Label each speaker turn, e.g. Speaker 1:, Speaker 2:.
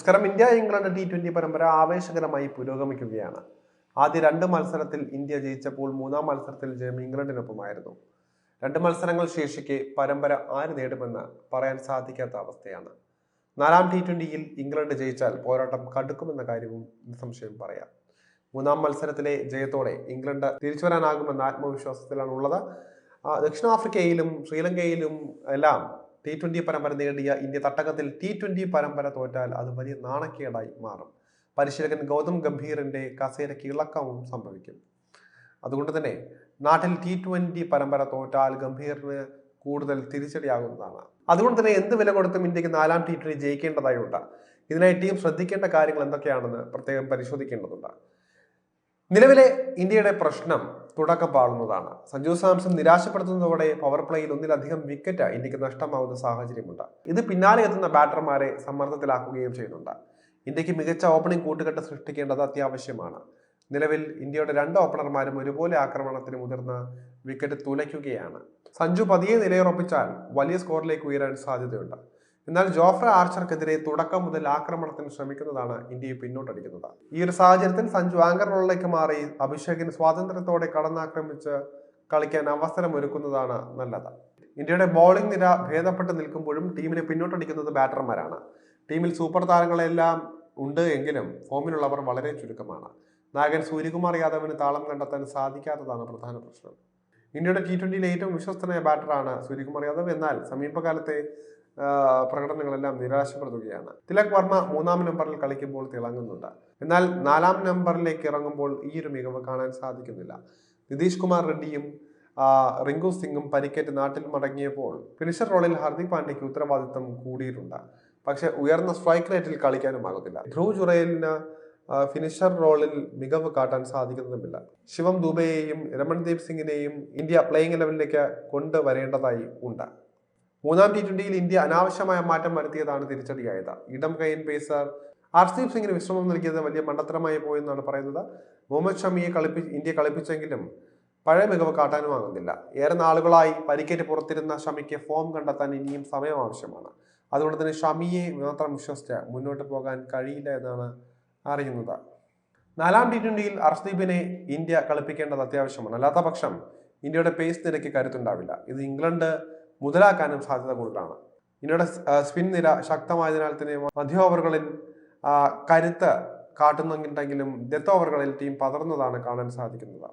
Speaker 1: നമസ്കാരം. India England T20 പരമ്പര ആവേശകരമായി പുരോഗമിക്കുകയാണ്. ആദ്യ 2 മത്സരത്തിൽ ഇന്ത്യ ജയിച്ചപ്പോൾ മൂന്നാം മത്സരത്തിൽ ജയം ഇംഗ്ലണ്ടിനൊപ്പമായിരുന്നു. 2 മത്സരങ്ങൾ ശേഷിക്കെ പരമ്പര ആര് നേടുമെന്ന് പറയാൻ സാധിക്കാത്ത അവസ്ഥയാണ്. 4ാം T20യിൽ ഇംഗ്ലണ്ട് ജയിച്ചാൽ പോരാട്ടം കടുക്കുമെന്ന കാര്യവും നിസ്സംശയം പറയാം. മൂന്നാം മത്സരത്തിലെ ജയത്തോടെ ഇംഗ്ലണ്ട് തിരിച്ചു വരാനാകുമെന്ന ആത്മവിശ്വാസത്തിലാണ് ഉള്ളത്. ദക്ഷിണാഫ്രിക്കയിലും ശ്രീലങ്കയിലും എല്ലാം T20 പരമ്പര നേടിയ ഇന്ത്യ തട്ടകത്തിൽ T20 പരമ്പര തോറ്റാൽ അത് വലിയ നാണക്കേടായി മാറും. പരിശീലകൻ ഗൗതം ഗംഭീറിന്റെ കസേരയ്ക്ക് ഇളക്കവും സംഭവിക്കും. അതുകൊണ്ട് തന്നെ നാട്ടിൽ T20 പരമ്പര തോറ്റാൽ ഗംഭീറിന് കൂടുതൽ തിരിച്ചടിയാകുന്നതാണ്. അതുകൊണ്ട് തന്നെ എന്ത് വില കൊടുത്തും ഇന്ത്യക്ക് 4ാം T20 ജയിക്കേണ്ടതായുണ്ട്. ഇതിനായി ടീം ശ്രദ്ധിക്കേണ്ട കാര്യങ്ങൾ എന്തൊക്കെയാണെന്ന് പ്രത്യേകം പരിശോധിക്കേണ്ടതുണ്ട്. നിലവിലെ ഇന്ത്യയുടെ പ്രശ്നം തുടക്കം പാടുന്നതാണ്. സഞ്ജു സാംസൺ നിരാശപ്പെടുത്തുന്നതോടെ പവർ പ്ലേയിൽ ഒന്നിലധികം വിക്കറ്റ് ഇന്ത്യക്ക് നഷ്ടമാവുന്ന സാഹചര്യമുണ്ട്. ഇത് പിന്നാലെ എത്തുന്ന ബാറ്റർമാരെ സമ്മർദ്ദത്തിലാക്കുകയും ചെയ്യുന്നുണ്ട്. ഇന്ത്യക്ക് മികച്ച ഓപ്പണിംഗ് കൂട്ടുകെട്ട് സൃഷ്ടിക്കേണ്ടത് അത്യാവശ്യമാണ്. നിലവിൽ ഇന്ത്യയുടെ 2 ഓപ്പണർമാരും ഒരുപോലെ ആക്രമണത്തിന് മുതിർന്ന് വിക്കറ്റ് തുലയ്ക്കുകയാണ്. സഞ്ജു പതിയെ നിലയുറപ്പിച്ചാൽ വലിയ സ്കോറിലേക്ക് ഉയരാൻ സാധ്യതയുണ്ട്. എന്നാൽ ജോഫ്ര ആർച്ചർക്കെതിരെ തുടക്കം മുതൽ ആക്രമണത്തിന് ശ്രമിക്കുന്നതാണ് ഇന്ത്യയെ പിന്നോട്ടടിക്കുന്നത്. ഈ ഒരു സാഹചര്യത്തിൽ സഞ്ജു ആങ്കർ റോളിലേക്ക് മാറി അഭിഷേകിന് സ്വാതന്ത്ര്യത്തോടെ കടന്നാക്രമിച്ച് കളിക്കാൻ അവസരമൊരുക്കുന്നതാണ് നല്ലത്. ഇന്ത്യയുടെ ബൗളിംഗ് നിര ഭേദപ്പെട്ട് നിൽക്കുമ്പോഴും ടീമിനെ പിന്നോട്ടടിക്കുന്നത് ബാറ്റർമാരാണ്. ടീമിൽ സൂപ്പർ താരങ്ങളെല്ലാം ഉണ്ട് എങ്കിലും ഫോമിലുള്ളവർ വളരെ ചുരുക്കമാണ്. നായകൻ സൂര്യകുമാർ യാദവിന് താളം കണ്ടെത്താൻ സാധിക്കാത്തതാണ് പ്രധാന പ്രശ്നം. ഇന്ത്യയുടെ T20യിലെ ഏറ്റവും വിശ്വസ്തനായ ബാറ്ററാണ് സൂര്യകുമാർ യാദവ്. എന്നാൽ സമീപകാലത്തെ പ്രകടനങ്ങളെല്ലാം നിരാശപ്പെടുത്തുകയാണ്. തിലക് വർമ്മ 3ാം നമ്പറിൽ കളിക്കുമ്പോൾ തിളങ്ങുന്നുണ്ട്. എന്നാൽ 4ാം നമ്പറിലേക്ക് ഇറങ്ങുമ്പോൾ ഈ ഒരു മികവ് കാണാൻ സാധിക്കുന്നില്ല. നിതീഷ് കുമാർ റെഡ്ഡിയും റിങ്കു സിംഗും പരിക്കേറ്റ് നാട്ടിൽ മടങ്ങിയപ്പോൾ ഫിനിഷർ റോളിൽ ഹർദിക് പാണ്ഡ്യയ്ക്ക് ഉത്തരവാദിത്തം കൂടിയിട്ടുണ്ട്. പക്ഷെ ഉയർന്ന സ്ട്രൈക്ക് റേറ്റിൽ കളിക്കാനും ആകുന്നില്ല. ധ്രുവ് ജുറേലിന് ഫിനിഷർ റോളിൽ മികവ് കാട്ടാൻ സാധിക്കുന്നതുമില്ല. ശിവം ദുബെയെയും രമൺദീപ് സിംഗിനെയും ഇന്ത്യ പ്ലേയിങ് ലെവലിലേക്ക് കൊണ്ടുവരേണ്ടതായി ഉണ്ട്. 3ാം T20യിൽ ഇന്ത്യ അനാവശ്യമായ മാറ്റം വരുത്തിയതാണ് തിരിച്ചടിയായത്. ഇടം കൈയിൻ പേസർ ഹർദീപ് സിംഗിന് വിശ്രമം നൽകിയത് വലിയ മണ്ടത്തരമായി പോയെന്നാണ് പറയുന്നത്. മുഹമ്മദ് ഷമിയെ ഇന്ത്യ കളിപ്പിച്ചെങ്കിലും പഴയ മികവ് കാട്ടാനുമാകുന്നില്ല. ഏറെ നാളുകളായി പരിക്കേറ്റ് പുറത്തിരുന്ന ഷമിക്ക് ഫോം കണ്ടെത്താൻ ഇനിയും സമയം ആവശ്യമാണ്. അതുകൊണ്ട് തന്നെ ഷമിയെ മാത്രം വിശ്വസിച്ച് മുന്നോട്ട് പോകാൻ കഴിയില്ല എന്നാണ് അറിയുന്നത്. 4ാം T20യിൽ ഹർദീപിനെ ഇന്ത്യ കളിപ്പിക്കേണ്ടത് അത്യാവശ്യമാണ്. അല്ലാത്ത പക്ഷം ഇന്ത്യയുടെ പേസ് നിരക്ക് കരുത്തുണ്ടാവില്ല. ഇത് ഇംഗ്ലണ്ട് മുതലാക്കാനും സാധ്യത കൂടുതലാണ്. ഇന്ത്യയുടെ സ്പിൻ നിര ശക്തമായതിനാൽ തന്നെ മധ്യ ഓവറുകളിൽ കരുത്ത് കാട്ടുന്നുണ്ടെങ്കിലും ഡെത്ത് ഓവറുകളിൽ ടീം പതർന്നതാണ് കാണാൻ സാധിക്കുന്നത്.